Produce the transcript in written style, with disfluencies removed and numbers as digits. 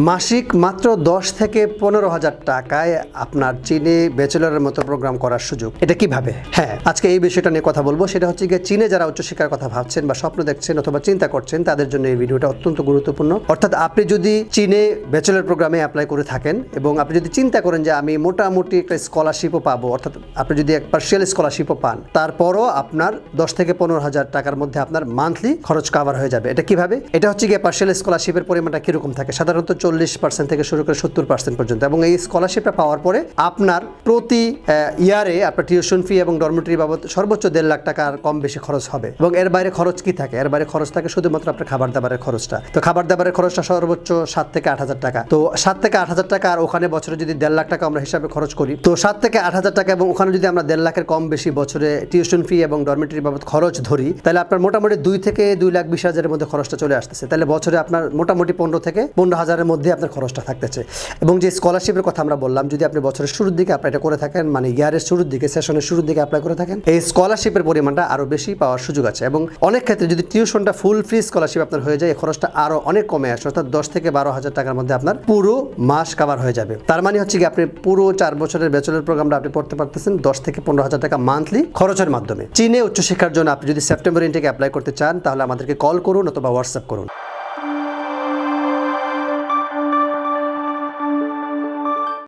মাসিক মাত্র 10 থেকে 15,000 টাকায় আপনার চীনে ব্যাচেলরের মতো প্রোগ্রাম করার সুযোগ। এটা কিভাবে? হ্যাঁ, আজকে এই বিষয়টা নিয়ে কথা বলবো। সেটা হচ্ছে গিয়ে চীনে যারা উচ্চশিক্ষার কথা ভাবছেন বা স্বপ্ন দেখছেন অথবা চিন্তা করছেন তাদের জন্য এই ভিডিওটা অত্যন্ত গুরুত্বপূর্ণ। অর্থাৎ আপনি যদি চীনে ব্যাচেলর প্রোগ্রামে অ্যাপ্লাই করে থাকেন এবং আপনি যদি চিন্তা করেন যে আমি মোটামুটি একটা স্কলারশিপও পাবো, অর্থাৎ আপনি যদি এক পার্সিয়াল স্কলারশিপও পান, তারপরও আপনার 10 থেকে 15,000 টাকার মধ্যে আপনার মান্থলি খরচ কভার হয়ে যাবে। এটা কিভাবে? এটা হচ্ছে গিয়ে পার্সিয়াল স্কলারশিপের পরিমাণটা কিরকম থাকে? সাধারণত 40% থেকে শুরু করে 70% পর্যন্ত। এবং এই স্কলারশিপটা পাওয়ার পরে আপনার প্রতি ইয়ারে আপনার টিউশন ফি এবং ডরমিটরি বাবদ সর্বোচ্চ 1.5 লাখ টাকার কম বেশি খরচ হবে। এবং এর বাইরে খরচ কি থাকে? এর বাইরে খরচ থাকে শুধুমাত্র আপনার খাবার দাবারের খরচটা। তো খাবার দাবারের খরচটা সর্বোচ্চ 7 থেকে 8,000 টাকা। তো 7 থেকে 8,000 টাকা, আর ওখানে বছরে যদি 1.5 লাখ টাকা আমরা হিসাবে খরচ করি, তো 7 থেকে 8,000 টাকা এবং ওখানে যদি আমরা 1.5 লাখের কম বেশি বছরে টিউশন ফি এবং ডরমিটরি বাবদ খরচ ধরি, তাহলে আপনার মোটামুটি 2 থেকে 2,20,000-এর মধ্যে খরচটা চলে আসতেছে। তাহলে বছরে আপনার মোটামুটি 15 থেকে 15,000-এর মধ্যে আপনার খরচটা থাকতেছে। এবং যে স্কলারশিপের কথা আমরা বললাম, যদি আপনি বছরের শুরুর দিকে অ্যাপ্লাইটা করে থাকেন, মানে ইয়ারের শুরুর দিকে, সেশনের শুরুর দিকে অ্যাপ্লাই করে থাকেন, এই স্কলারশিপের পরিমাণটা আরও বেশি পাওয়ার সুযোগ আছে। এবং অনেক ক্ষেত্রে যদি টিউশনটা ফুল ফ্রি স্কলারশিপ আপনার হয়ে যায়, এই খরচটা আরও অনেক কমে আসে। অর্থাৎ 10 থেকে 12,000 টাকার মধ্যে আপনার পুরো মাস কভার হয়ে যাবে। তার মানে হচ্ছে কি আপনি পুরো 4 বছরের ব্যাচেলর প্রোগ্রামটা আপনি পড়তে পারতেছেন 10 থেকে 15,000 টাকা মান্থলি খরচের মাধ্যমে। চীনে উচ্চশিক্ষার জন্য আপনি যদি সেপ্টেম্বর ইনটেকে অ্যাপ্লাই করতে চান, তাহলে আমাদেরকে কল করুন অথবা হোয়াটসঅ্যাপ করুন।